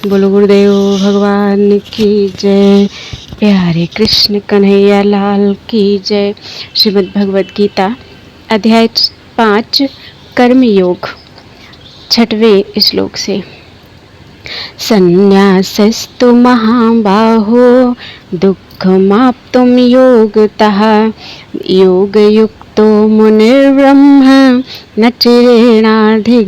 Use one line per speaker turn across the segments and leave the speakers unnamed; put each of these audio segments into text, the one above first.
बोलो गुरुदेव भगवान की जय। प्यारे कृष्ण कन्हैया लाल की जय। श्रीमद् भगवद गीता अध्याय 5 कर्म योग 6वें श्लोक से। संन्यासस्तु महाबाहो दुःखमाप्तुं योगतः योगयुक्तो मुनिर्ब्रह्म न चिरेणाधिगच्छति।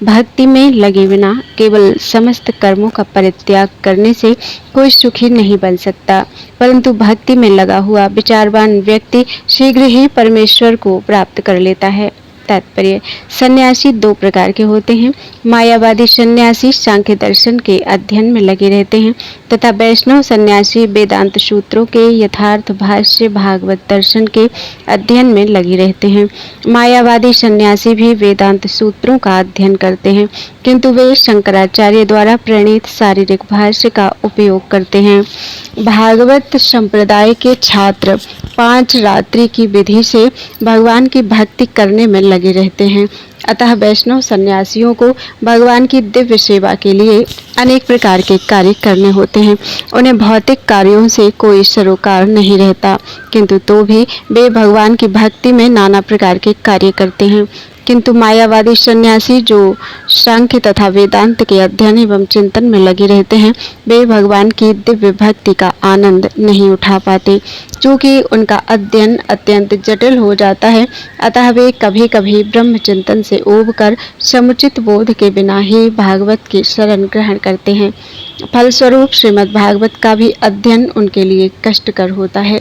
भक्ति में लगे बिना केवल समस्त कर्मों का परित्याग करने से कोई सुखी नहीं बन सकता, परंतु भक्ति में लगा हुआ विचारवान व्यक्ति शीघ्र ही परमेश्वर को प्राप्त कर लेता है। तात्पर्य: सन्यासी दो प्रकार के होते हैं। मायावादी सन्यासी सांख्य दर्शन के अध्ययन में लगे रहते हैं तथा वैष्णव सन्यासी वेदांत सूत्रों के यथार्थ भाष्य भागवत दर्शन के अध्ययन में लगे रहते हैं। मायावादी सन्यासी भी वेदांत सूत्रों का अध्ययन करते हैं, किंतु वे शंकराचार्य द्वारा प्रणीत शारीरिक भाष्य का उपयोग करते हैं। भागवत संप्रदाय के छात्र 5 रात्रि की विधि से भगवान की भक्ति करने में लगे रहते हैं। अतः वैष्णव सन्यासियों को भगवान की दिव्य सेवा के लिए अनेक प्रकार के कार्य करने होते हैं। उन्हें भौतिक कार्यों से कोई सरोकार नहीं रहता, किंतु तो भी वे भगवान की भक्ति में नाना प्रकार के कार्य करते हैं। किंतु मायावादी सन्यासी जो सांख्य तथा वेदांत के अध्ययन एवं चिंतन में लगे रहते हैं, वे भगवान की दिव्य भक्ति का आनंद नहीं उठा पाते, क्योंकि उनका अध्ययन अत्यंत जटिल हो जाता है। अतः वे कभी कभी ब्रह्म चिंतन से ऊबकर समुचित बोध के बिना ही भागवत की शरण ग्रहण करते हैं। फलस्वरूप श्रीमद् भागवत का भी अध्ययन उनके लिए कष्टकर होता है।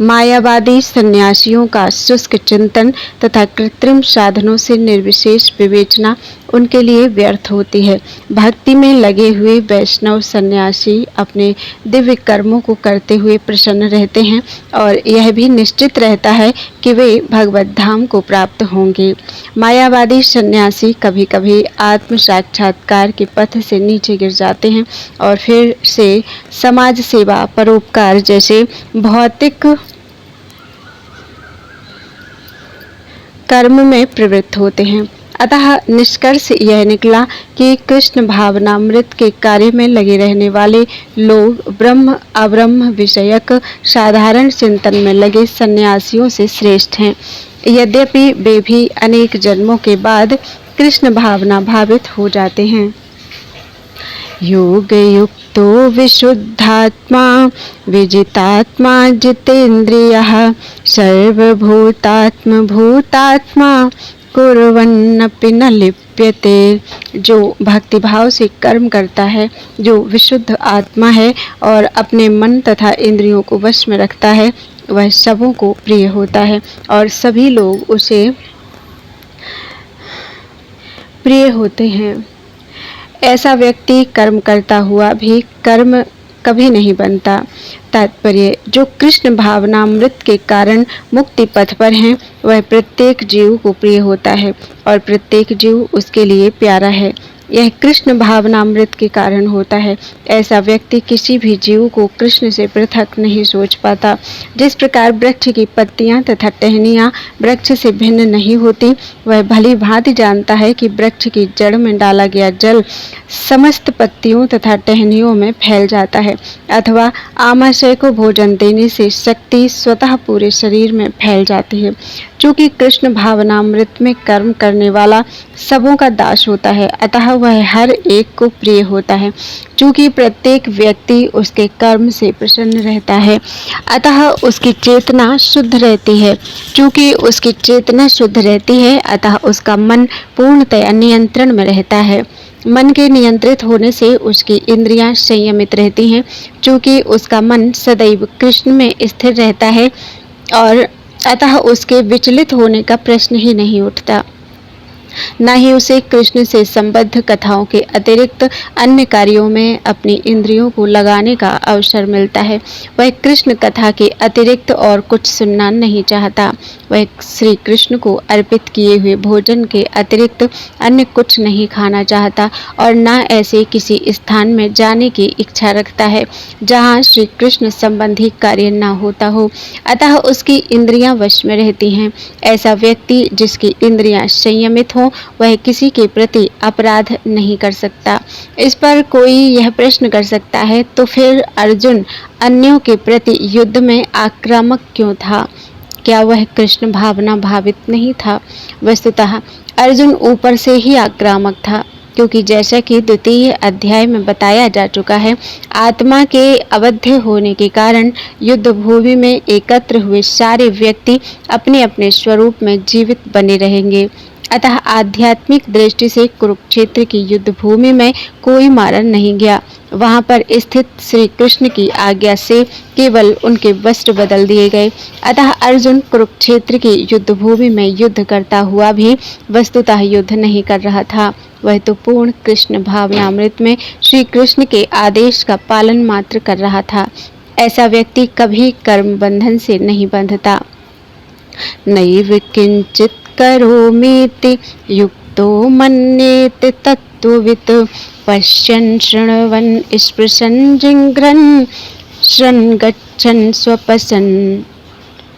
मायावादी सन्यासियों का शुष्क चिंतन तथा कृत्रिम साधनों से निर्विशेष विवेचना उनके लिए व्यर्थ होती है। भक्ति में लगे हुए वैष्णव सन्यासी अपने दिव्य कर्मों को करते हुए प्रसन्न रहते हैं और यह भी निश्चित रहता है कि वे भगवत धाम को प्राप्त होंगे। मायावादी सन्यासी कभी कभी आत्म साक्षात्कार के पथ से नीचे गिर जाते हैं और फिर से समाज सेवा परोपकार जैसे भौतिक कर्म में प्रवृत्त होते हैं। अतः निष्कर्ष यह निकला कि कृष्ण भावनामृत के कार्य में लगे रहने वाले लोग ब्रह्म अब्रह्म विषयक साधारण चिंतन में लगे सन्यासियों से श्रेष्ठ हैं, यद्यपि वे भी अनेक जन्मों के बाद कृष्ण भावना भावित हो जाते हैं। योग युक्तो विशुद्धात्मा विजितात्मा जितेन्द्रियः सर्वभूतात्म भूतात्मा कुर्वन्नपि न लिप्यते। जो भक्तिभाव से कर्म करता है, जो विशुद्ध आत्मा है और अपने मन तथा इंद्रियों को वश में रखता है, वह सबों को प्रिय होता है और सभी लोग उसे प्रिय होते हैं। ऐसा व्यक्ति कर्म करता हुआ भी कर्म कभी नहीं बनता। तात्पर्य: जो कृष्ण भावनामृत के कारण मुक्ति पथ पर हैं, वह प्रत्येक जीव को प्रिय होता है और प्रत्येक जीव उसके लिए प्यारा है। यह कृष्ण भावनामृत के कारण होता है। ऐसा व्यक्ति किसी भी जीव को कृष्ण से पृथक नहीं सोच पाता। जिस प्रकार वृक्ष की पत्तियां तथा टहनियां वृक्ष से भिन्न नहीं होती, वह भली भांति जानता है कि वृक्ष की जड़ में डाला गया जल समस्त पत्तियों तथा टहनियों में फैल जाता है, अथवा आमाशय को भोजन देने से शक्ति स्वतः पूरे शरीर में फैल जाती है। चूँकि कृष्ण भावनामृत में कर्म करने वाला सबों का दास होता है, अतः वह हर एक को प्रिय होता है। चूँकि प्रत्येक व्यक्ति उसके कर्म से प्रसन्न रहता है, अतः उसकी चेतना शुद्ध रहती है। चूँकि उसकी चेतना शुद्ध रहती है, अतः उसका मन पूर्णतया नियंत्रण में रहता है। मन के नियंत्रित होने से उसकी इंद्रियां संयमित रहती हैं। चूँकि उसका मन सदैव कृष्ण में स्थिर रहता है और अतः उसके विचलित होने का प्रश्न ही नहीं उठता। न ही उसे कृष्ण से संबद्ध कथाओं के अतिरिक्त अन्य कार्यों में अपनी इंद्रियों को लगाने का अवसर मिलता है। वह कृष्ण कथा के अतिरिक्त और कुछ सुनना नहीं चाहता। वह श्री कृष्ण को अर्पित किए हुए भोजन के अतिरिक्त अन्य कुछ नहीं खाना चाहता और न ऐसे किसी स्थान में जाने की इच्छा रखता है जहाँ श्री कृष्ण संबंधी कार्य न होता हो। अतः उसकी इंद्रियां वश में रहती हैं। ऐसा व्यक्ति जिसकी इंद्रियां संयमित हों हो वह किसी के प्रति अपराध नहीं कर सकता। इस पर कोई यह प्रश्न कर सकता है, तो फिर अर्जुन अन्यों के प्रति युद्ध में आक्रामक क्यों था? क्या वह कृष्ण भावना भावित नहीं था? वस्तुतः अर्जुन ऊपर से ही आक्रामक था, क्योंकि जैसा कि द्वितीय अध्याय में बताया जा चुका है, आत्मा के अवध्य होने के कारण युद्ध भूमि में एकत्र हुए सारे व्यक्ति अपने अपने स्वरूप में जीवित बने रहेंगे। अतः आध्यात्मिक दृष्टि से कुरुक्षेत्र की युद्ध भूमि में कोई मारा नहीं गया। वहां पर स्थित श्री कृष्ण की आज्ञा से केवल उनके वस्त्र बदल दिए गए। अतः अर्जुन कुरुक्षेत्र की युद्ध भूमि में युद्ध करता हुआ भी वस्तुतः युद्ध नहीं कर रहा था। वह तो पूर्ण कृष्ण भावनामृत में श्री कृष्ण के आदेश का पालन मात्र कर रहा था। ऐसा व्यक्ति कभी कर्म बंधन से नहीं बंधता। नैव किंचित करोमीति युक्तो मन्येते तत्त्ववित् पश्यन् शृण्वन् स्पृशन् जिघ्रन् शृण् गच्छन् स्वपसन्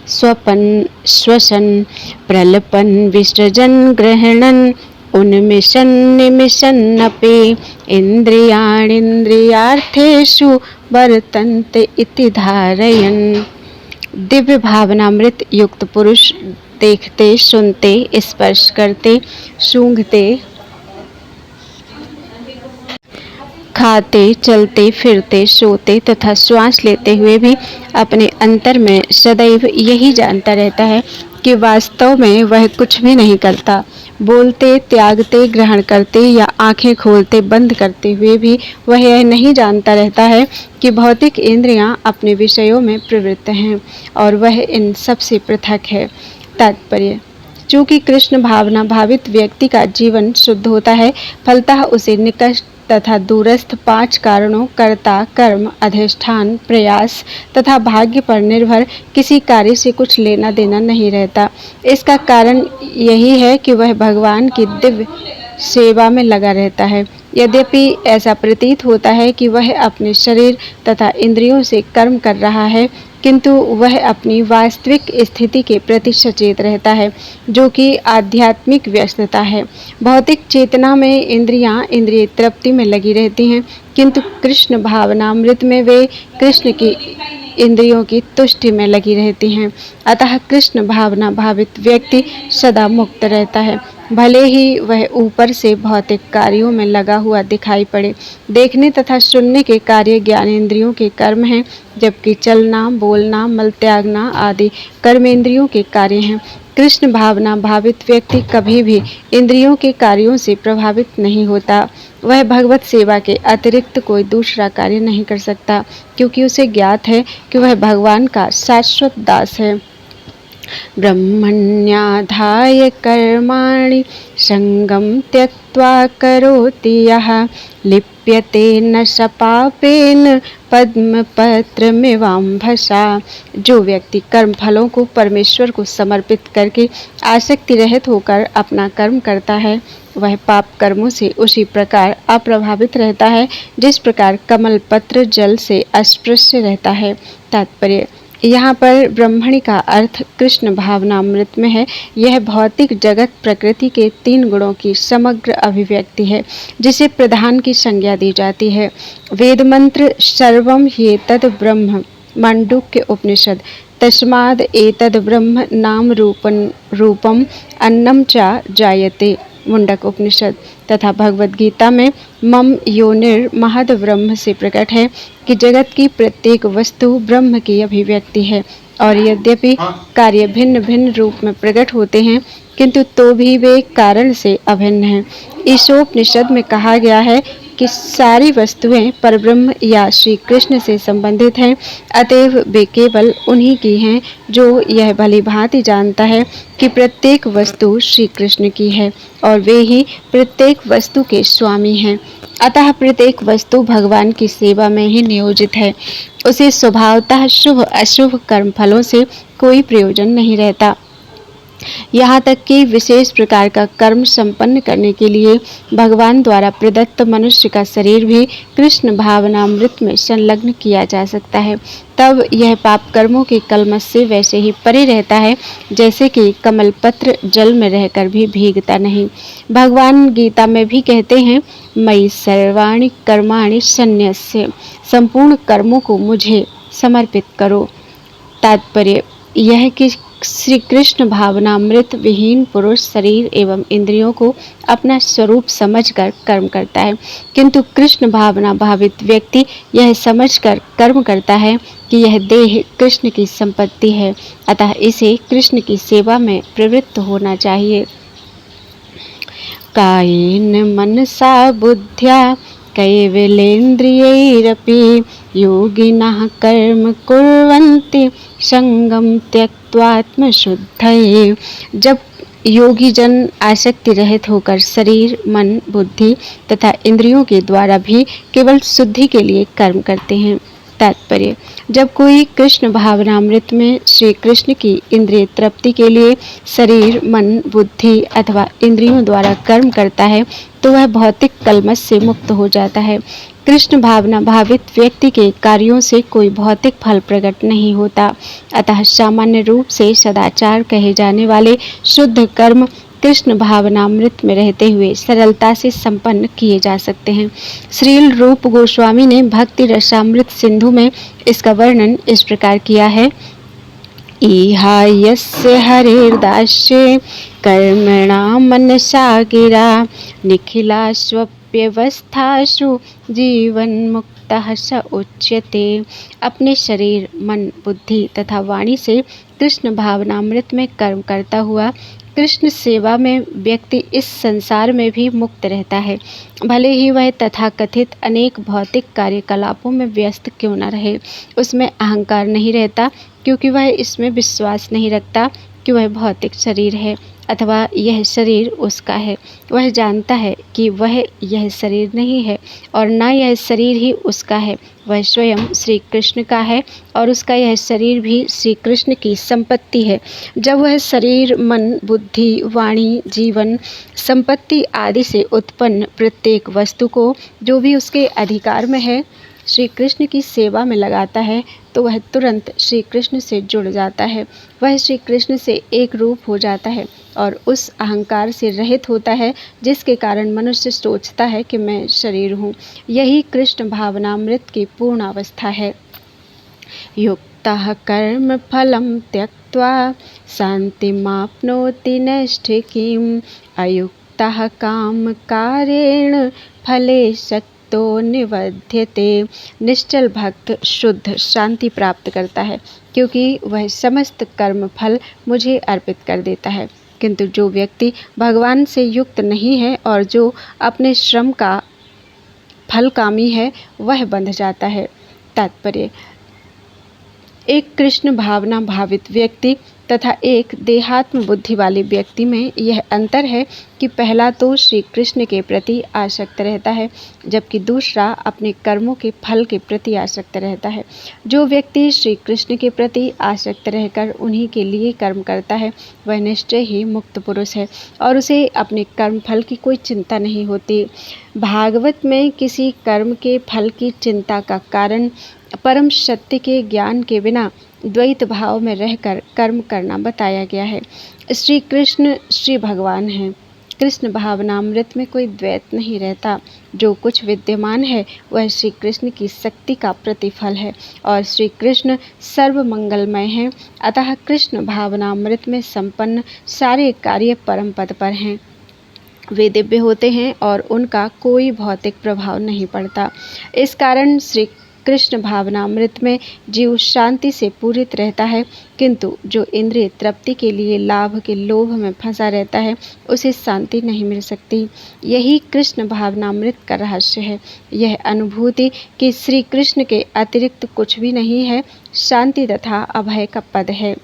स्वपन् श्वसन् प्रलपन् विसृजन् गृह्णन् उन्मिषन् निमिषन्नपि इन्द्रियाणीन्द्रियार्थेषु वर्तन्ते इति धारयन्। दिव्य भावनामृत युक्त पुरुष देखते, सुनते, स्पर्श करते, सूंघते, खाते, चलते फिरते, सोते तथा श्वास लेते हुए भी अपने अंतर में सदैव यही जानता रहता है कि वास्तव में वह कुछ भी नहीं करता। बोलते, त्यागते, ग्रहण करते या आंखें खोलते बंद करते हुए भी वह यह नहीं जानता रहता है कि भौतिक इंद्रियां अपने विषयों में प्रवृत्त हैं और वह इन सब से पृथक है। तात्पर्य: चूंकि कृष्ण भावना भावित व्यक्ति का जीवन शुद्ध होता है, फलतः उसे निकट तथा दूरस्थ 5 कारणों कर्ता, कर्म, अधिष्ठान, प्रयास तथा भाग्य पर निर्भर किसी कार्य से कुछ लेना देना नहीं रहता। इसका कारण यही है कि वह भगवान की दिव्य सेवा में लगा रहता है। यद्यपि ऐसा प्रतीत होता है कि वह अपने शरीर तथा इंद्रियों से कर्म कर रहा है, किंतु वह अपनी वास्तविक स्थिति के प्रति सचेत रहता है, जो कि आध्यात्मिक व्यस्तता है। भौतिक चेतना में इंद्रियां इंद्रिय तृप्ति में लगी रहती हैं, किंतु कृष्ण भावनामृत में वे कृष्ण की इंद्रियों की तुष्टि में लगी रहती हैं। अतः कृष्ण भावना भावित व्यक्ति सदा मुक्त रहता है, भले ही वह ऊपर से भौतिक कार्यों में लगा हुआ दिखाई पड़े। देखने तथा सुनने के कार्य ज्ञानेंद्रियों के कर्म हैं, जबकि चलना, बोलना, मल त्यागना आदि कर्मेंद्रियों के कार्य हैं। कृष्ण भावना भावित व्यक्ति कभी भी इंद्रियों के कार्यों से प्रभावित नहीं होता। वह भगवत सेवा के अतिरिक्त कोई दूसरा कार्य नहीं कर सकता, क्योंकि उसे ज्ञात है कि वह भगवान का शाश्वत दास है। ब्रह्मण्याधाय कर्माणि संगं त्यक्त्वा करोति यः लिप्यते न स पापेन पद्मपत्रमिवाम्भसा। जो व्यक्ति कर्म फलों को परमेश्वर को समर्पित करके आसक्ति रहित होकर अपना कर्म करता है, वह पाप कर्मों से उसी प्रकार अप्रभावित रहता है जिस प्रकार कमल पत्र जल से अस्पृश्य रहता है। तात्पर्य: यहाँ पर ब्रह्मणि का अर्थ कृष्ण भावनामृत में है। यह भौतिक जगत प्रकृति के 3 गुणों की समग्र अभिव्यक्ति है, जिसे प्रधान की संज्ञा दी जाती है। वेद मंत्र सर्वम ह्येतद् ब्रह्म, मांडुक्य उपनिषद तस्माद् एतद् ब्रह्म नाम रूपम अन्नम च जायते, मुंडक उपनिषद तथा भगवद गीता में मम योनिर महद ब्रह्म से प्रकट है कि जगत की प्रत्येक वस्तु ब्रह्म की अभिव्यक्ति है। और यद्यपि कार्य भिन्न भिन्न रूप में प्रकट होते हैं, किंतु तो भी वे कारण से अभिन्न हैं। ईशोपनिषद में कहा गया है कि सारी वस्तुएं परब्रह्म या श्री कृष्ण से संबंधित हैं, अतएव वे केवल उन्हीं की हैं जो यह भली भांति जानता है कि प्रत्येक वस्तु श्री कृष्ण की है और वे ही प्रत्येक वस्तु के स्वामी हैं। अतः प्रत्येक वस्तु भगवान की सेवा में ही नियोजित है। उसे स्वभावतः शुभ अशुभ कर्म फलों से कोई प्रयोजन नहीं रहता। यहाँ तक कि विशेष प्रकार का कर्म संपन्न करने के लिए भगवान द्वारा प्रदत्त मनुष्य का शरीर भी कृष्ण भावनामृत में संलग्न किया जा सकता है। तब यह पाप कर्मों के कलमश से वैसे ही परे रहता है जैसे कि कमल पत्र जल में रहकर भी भीगता नहीं। भगवान गीता में भी कहते हैं, मयि सर्वाणि कर्माणि सन्न्यस्य, संपूर्ण कर्मों को मुझे समर्पित करो। तात्पर्य यह कि श्री कृष्ण भावनामृत विहीन पुरुष शरीर एवं इंद्रियों को अपना स्वरूप समझकर कर्म करता है, किंतु कृष्ण भावना भावित व्यक्ति यह समझकर कर्म करता है कि यह देह कृष्ण की संपत्ति है, अतः इसे कृष्ण की सेवा में प्रवृत्त होना चाहिए। कायेन मनसा बुद्ध्या कैवलेन्द्रियैरपि योगिनः कर्म कुर्वन्ति संगम त्यक्त्वात्मशुद्धये। जब योगी जन आसक्ति रहित होकर शरीर, मन, बुद्धि तथा इंद्रियों के द्वारा भी केवल शुद्धि के लिए कर्म करते हैं। तात्पर्य जब कोई कृष्ण भावनामृत में श्री कृष्ण की इंद्रिय तृप्ति के लिए शरीर, मन, बुद्धि अथवा इंद्रियों द्वारा कर्म करता है तो वह भौतिक कलमश से मुक्त हो जाता है। कृष्ण भावना भावित व्यक्ति के कार्यों से कोई भौतिक फल प्रकट नहीं होता, अतः सामान्य रूप से सदाचार कहे जाने वाले शुद्ध कर्म कृष्ण भावनामृत में रहते हुए सरलता से संपन्न किए जा सकते हैं। श्रील रूप गोस्वामी ने भक्ति रसामृत सिंधु में इसका वर्णन इस प्रकार किया है, इहा यस्य हरेर्दास्ये कर्मणा मनसा गिरा निखिलास्वप्यवस्थासु जीवन मुक्तः स उच्यते। अपने शरीर, मन, बुद्धि तथा वाणी से कृष्ण भावनामृत में कर्म करता हुआ कृष्ण सेवा में व्यक्ति इस संसार में भी मुक्त रहता है, भले ही वह तथाकथित अनेक भौतिक कार्यकलापों में व्यस्त क्यों न रहे। उसमें अहंकार नहीं रहता क्योंकि वह इसमें विश्वास नहीं रखता कि वह भौतिक शरीर है अथवा यह शरीर उसका है। वह जानता है कि वह यह शरीर नहीं है और न यह शरीर ही उसका है, वह स्वयं श्री कृष्ण का है और उसका यह शरीर भी श्री कृष्ण की संपत्ति है। जब वह शरीर, मन, बुद्धि, वाणी, जीवन, संपत्ति आदि से उत्पन्न प्रत्येक वस्तु को जो भी उसके अधिकार में है श्री कृष्ण की सेवा में लगाता है तो वह तुरंत श्री कृष्ण से जुड़ जाता है। वह श्री कृष्ण से एक रूप हो जाता है और उस अहंकार से रहित होता है जिसके कारण मनुष्य सोचता है कि मैं शरीर हूँ। यही कृष्ण भावनामृत की पूर्ण अवस्था है। युक्तः कर्म फलं त्यक्त्वा शान्तिमाप्नोति नैष्ठिकीम् अयुक्तः कामकारेण फले तो निवध्यते। निश्चल भक्त शुद्ध शांति प्राप्त करता है क्योंकि वह समस्त कर्म फल मुझे अर्पित कर देता है, किंतु जो व्यक्ति भगवान से युक्त नहीं है और जो अपने श्रम का फलकामी है वह बंध जाता है। तात्पर्य एक कृष्ण भावना भावित व्यक्ति तथा एक देहात्म बुद्धि वाले व्यक्ति में यह अंतर है कि पहला तो श्री कृष्ण के प्रति आसक्त रहता है जबकि दूसरा अपने कर्मों के फल के प्रति आसक्त रहता है। जो व्यक्ति श्री कृष्ण के प्रति आसक्त रहकर उन्हीं के लिए कर्म करता है वह निश्चय ही मुक्त पुरुष है और उसे अपने कर्म फल की कोई चिंता नहीं होती। भागवत में किसी कर्म के फल की चिंता का कारण परम सत्य के ज्ञान के बिना द्वैत भाव में रहकर कर्म करना बताया गया है। श्री कृष्ण श्री भगवान हैं। कृष्ण भावनामृत में कोई द्वैत नहीं रहता। जो कुछ विद्यमान है वह श्री कृष्ण की शक्ति का प्रतिफल है और श्री कृष्ण सर्व मंगलमय हैं, अतः कृष्ण भावनामृत में संपन्न सारे कार्य परम पद पर हैं। वे दिव्य होते हैं और उनका कोई भौतिक प्रभाव नहीं पड़ता। इस कारण श्री कृष्ण भावनामृत में जीव शांति से पूरित रहता है, किंतु जो इंद्रिय तृप्ति के लिए लाभ के लोभ में फंसा रहता है उसे शांति नहीं मिल सकती। यही कृष्ण भावनामृत का रहस्य है। यह अनुभूति कि श्री कृष्ण के अतिरिक्त कुछ भी नहीं है शांति तथा अभय का पद है।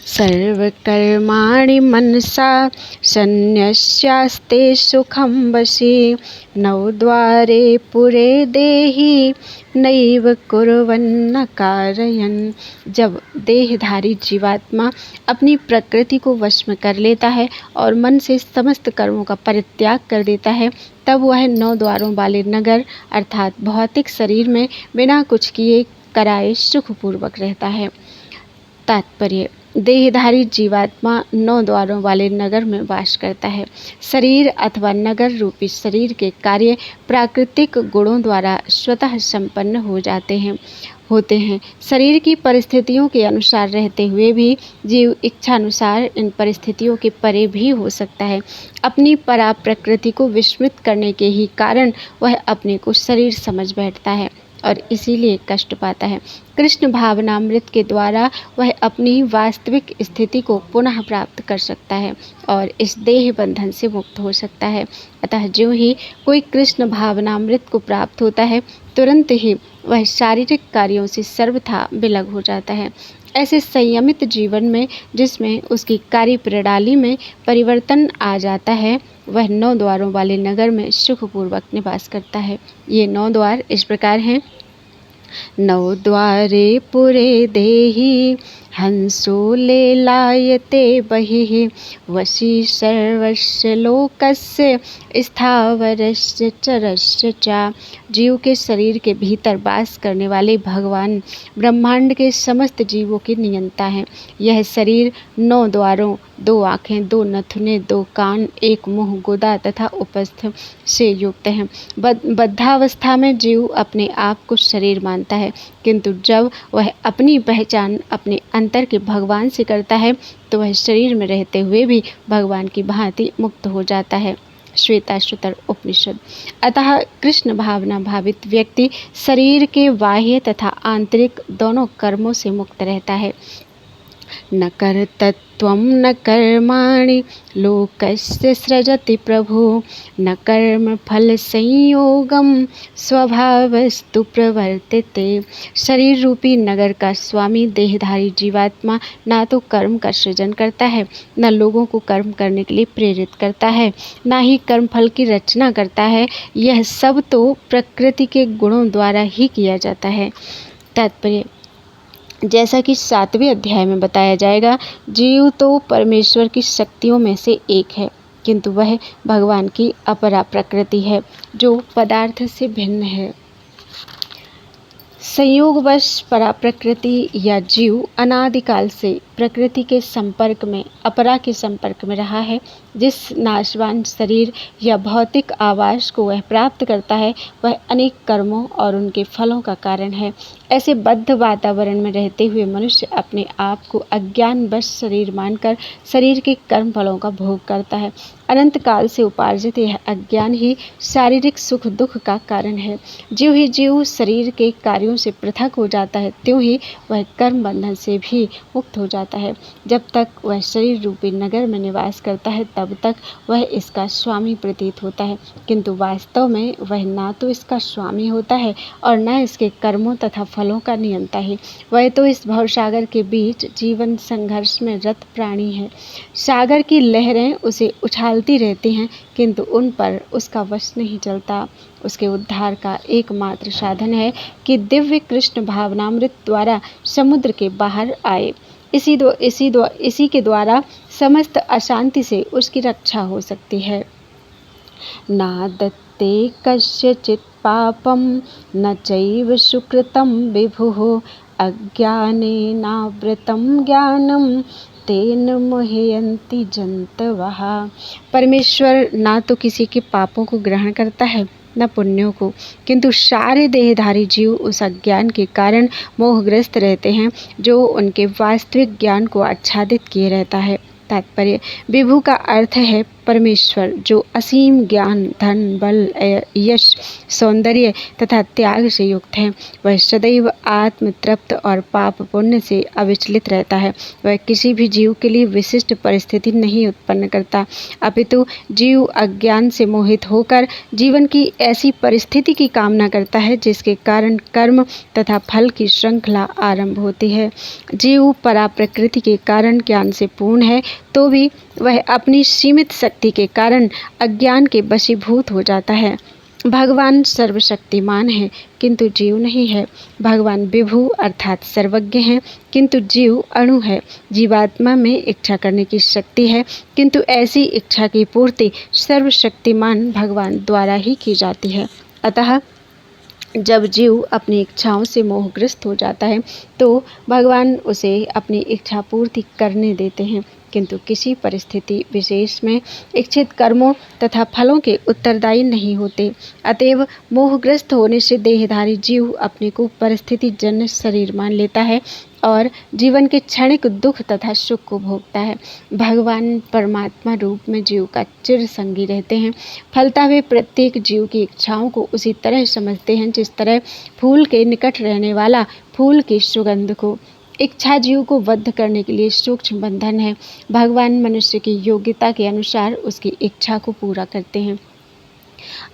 सर्वकर्माणि मनसा सन्न्यस्यास्ते सुखं वशी नवद्वारे पुरे देहि नैव कुर्वन्न कारयन्। जब देहधारी जीवात्मा अपनी प्रकृति को वश में कर लेता है और मन से समस्त कर्मों का परित्याग कर देता है, तब वह 9 द्वारों वाले नगर अर्थात भौतिक शरीर में बिना कुछ किए कराए सुखपूर्वक रहता है। तात्पर्य: देहधारी जीवात्मा 9 द्वारों वाले नगर में वास करता है। शरीर अथवा नगर रूपी शरीर के कार्य प्राकृतिक गुणों द्वारा स्वतः संपन्न होते हैं। शरीर की परिस्थितियों के अनुसार रहते हुए भी जीव इच्छानुसार इन परिस्थितियों के परे भी हो सकता है। अपनी परा प्रकृति को विस्मृत करने के ही कारण वह अपने को शरीर समझ बैठता है और इसीलिए कष्ट पाता है। कृष्ण भावनामृत के द्वारा वह अपनी वास्तविक स्थिति को पुनः प्राप्त कर सकता है और इस देह बंधन से मुक्त हो सकता है। अतः ज्यों ही कोई कृष्ण भावनामृत को प्राप्त होता है, तुरंत ही वह शारीरिक कार्यों से सर्वथा विलग हो जाता है। ऐसे संयमित जीवन में, जिसमें उसकी कार्य प्रणाली में परिवर्तन आ जाता है, वह 9 द्वारों वाले नगर में सुखपूर्वक निवास करता है। ये 9 द्वार इस प्रकार हैं: 9 द्वारे पुरे देहि हंसो लेलायते बहिः वशी सर्वस्य लोकस्य स्थावरस्य चरस्य च। जीव के शरीर के भीतर वास करने वाले भगवान ब्रह्मांड के समस्त जीवों के नियंता हैं। यह शरीर 9 द्वारों, 2 आँखें, 2 नथुने, 2 कान, 1 मुँह, गुदा तथा उपस्थ से युक्त है। बद्धावस्था में जीव अपने आप को शरीर मानता है, किंतु जब वह अपनी पहचान अपने अंतर के भगवान से करता है, तो वह शरीर में रहते हुए भी भगवान की भांति मुक्त हो जाता है। श्वेताश्वतर उपनिषद। अतः कृष्ण भावना भावित व्यक्ति शरीर के बाह्य तथा आंतरिक दोनों कर्मों से मुक्त रहता है। न कर्तृत्वं न कर्माणि लोकस्य सृजति प्रभु न कर्म फल संयोगम स्वभावस्तु प्रवर्तिते। शरीर रूपी नगर का स्वामी देहधारी जीवात्मा ना तो कर्म का सृजन करता है, न लोगों को कर्म करने के लिए प्रेरित करता है, ना ही कर्म फल की रचना करता है। यह सब तो प्रकृति के गुणों द्वारा ही किया जाता है। तात्पर्य: जैसा कि 7वें अध्याय में बताया जाएगा, जीव तो परमेश्वर की शक्तियों में से एक है, किंतु वह भगवान की अपरा प्रकृति है जो पदार्थ से भिन्न है। संयोगवश पराप्रकृति या जीव अनादिकाल से प्रकृति के संपर्क में, अपरा के संपर्क में रहा है। जिस नाशवान शरीर या भौतिक आवास को वह प्राप्त करता है, वह अनेक कर्मों और उनके फलों का कारण है। ऐसे बद्ध वातावरण में रहते हुए मनुष्य अपने आप को अज्ञानवश शरीर मानकर शरीर के कर्म फलों का भोग करता है। अनंत काल से उपार्जित यह अज्ञान ही शारीरिक सुख दुख का कारण है। ज्यों ही जीव शरीर के कार्यों से पृथक हो जाता है, त्यों ही वह कर्म बंधन से भी मुक्त हो जाता है। जब तक वह शरीर रूपी नगर में निवास करता है, तब तक वह इसका स्वामी प्रतीत होता है, किंतु वास्तव में वह ना तो इसका स्वामी होता है और न इसके कर्मों तथा फलों का नियंता है। वह तो इस भवसागर के बीच जीवन संघर्ष में रत प्राणी है। सागर की लहरें उसे उछालती रहती हैं, किंतु उन पर उसका वश नहीं चलता। उसके उद्धार का एकमात्र साधन है कि दिव्य कृष्ण भावनामृत द्वारा समुद्र के बाहर आए। इसी के द्वारा समस्त अशांति से उसकी रक्षा हो सकती है। नादत्ते कस्यचित् पापं न चैव सुकृतं विभुः अज्ञानेनावृतं ज्ञानं तेन मोहयन्ति जन्तवः। परमेश्वर ना तो किसी के पापों को ग्रहण करता है, न पुण्यों को, किंतु सारे देहधारी जीव उस अज्ञान के कारण मोहग्रस्त रहते हैं जो उनके वास्तविक ज्ञान को आच्छादित किए रहता है। तात्पर्य विभु का अर्थ है परमेश्वर, जो असीम ज्ञान, धन, बल, यश, सौंदर्य तथा त्याग से युक्त है। वह सदैव आत्म तृप्त और पाप पुण्य से अविचलित रहता है। वह किसी भी जीव के लिए विशिष्ट परिस्थिति नहीं उत्पन्न करता, अपितु जीव अज्ञान से मोहित होकर जीवन की ऐसी परिस्थिति की कामना करता है जिसके कारण कर्म तथा फल की श्रृंखला आरंभ होती है। जीव परा प्रकृति के कारण ज्ञान से पूर्ण है, तो भी वह अपनी सीमित शक्ति के कारण अज्ञान के वशीभूत हो जाता है। भगवान सर्वशक्तिमान है, किंतु जीव नहीं है। भगवान विभु अर्थात सर्वज्ञ हैं, किंतु जीव अणु है। जीवात्मा में इच्छा करने की शक्ति है, किंतु ऐसी इच्छा की पूर्ति सर्वशक्तिमान भगवान द्वारा ही की जाती है। अतः जब जीव अपनी इच्छाओं से मोहग्रस्त हो जाता है तो भगवान उसे अपनी इच्छा पूर्ति करने देते हैं, किंतु किसी परिस्थिति विशेष में इच्छित कर्मों तथा फलों के उत्तरदायी नहीं होते। अतएव मोहग्रस्त होने से देहधारी जीव अपने को परिस्थिति जन्य शरीर मान लेता है और जीवन के क्षणिक दुख तथा सुख को भोगता है। भगवान परमात्मा रूप में जीव का चिर संगी रहते हैं। फलता वे प्रत्येक जीव की इच्छाओं को उसी तरह समझते हैं जिस तरह फूल के निकट रहने वाला फूल की सुगंध को। इच्छा जीव को बद्ध करने के लिए सूक्ष्म बंधन है। भगवान मनुष्य की योग्यता के अनुसार उसकी इच्छा को पूरा करते हैं।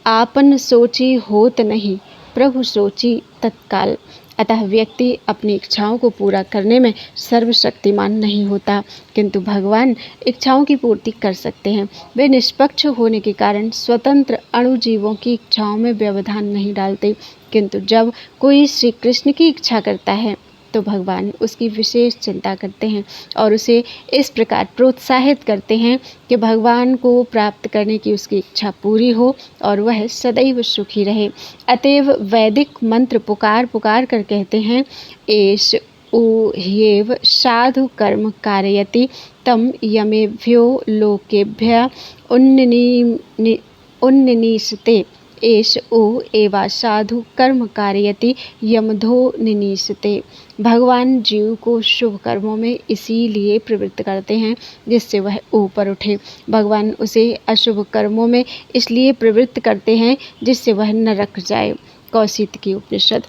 आपन सोची होत नहीं, प्रभु सोची तत्काल। अतः व्यक्ति अपनी इच्छाओं को पूरा करने में सर्वशक्तिमान नहीं होता, किंतु भगवान इच्छाओं की पूर्ति कर सकते हैं। वे निष्पक्ष होने के कारण स्वतंत्र अणुजीवों की इच्छाओं में व्यवधान नहीं डालते, किंतु जब कोई श्री कृष्ण की इच्छा करता है तो भगवान उसकी विशेष चिंता करते हैं और उसे इस प्रकार प्रोत्साहित करते हैं कि भगवान को प्राप्त करने की उसकी इच्छा पूरी हो और वह सदैव सुखी रहे। अतएव वैदिक मंत्र पुकार पुकार कर कहते हैं, एष ऊह्येव साधु कर्म कारयति तम यमेभ्यो लोकेभ्य उन्निनीसते। एष ऊ एवा साधु कर्म कारयति यमधो निनीसते। भगवान जीव को शुभ कर्मों में इसीलिए प्रवृत्त करते हैं जिससे वह ऊपर उठे। भगवान उसे अशुभ कर्मों में इसलिए प्रवृत्त करते हैं जिससे वह नरक जाए। कौशिक की उपनिषद।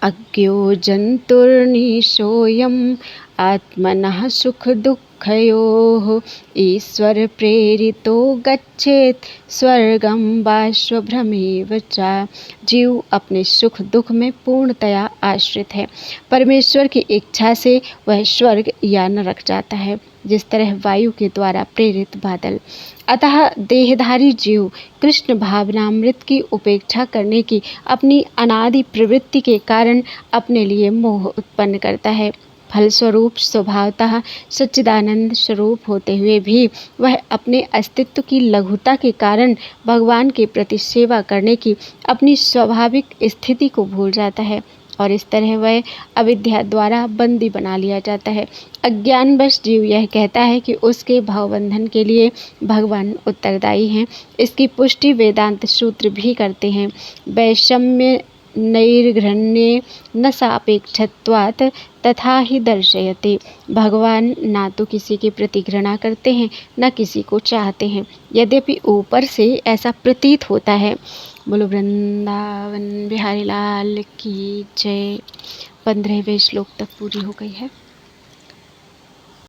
अज्ञो जंतुर्निशोऽयम् आत्मनः सुख दुःखयोः ईश्वर प्रेरितो गच्छेत् स्वर्गं वा स्वभ्रमेव च। जीव अपने सुख दुख में पूर्णतया आश्रित है। परमेश्वर की इच्छा से वह स्वर्ग या नरक जाता है, जिस तरह वायु के द्वारा प्रेरित बादल। अतः देहधारी जीव कृष्ण भावनामृत की उपेक्षा करने की अपनी अनादि प्रवृत्ति के कारण अपने लिए मोह उत्पन्न करता है। फलस्वरूप स्वभावतः सच्चिदानंद स्वरूप होते हुए भी वह अपने अस्तित्व की लघुता के कारण भगवान के प्रति सेवा करने की अपनी स्वाभाविक स्थिति को भूल जाता है और इस तरह वह अविद्या द्वारा बंदी बना लिया जाता है। अज्ञानवश जीव यह कहता है कि उसके भावबंधन के लिए भगवान उत्तरदायी हैं। इसकी पुष्टि वेदांत सूत्र भी करते हैं। वैषम्य नैर्घृण्ये न सापेक्षत्वात् तथा ही दर्शयते। भगवान ना तो किसी के प्रति घृणा करते हैं न किसी को चाहते हैं, यद्यपि ऊपर से ऐसा प्रतीत होता है। बोलो वृंदावन बिहारी लाल की जय। 15वें श्लोक तक पूरी हो गई है।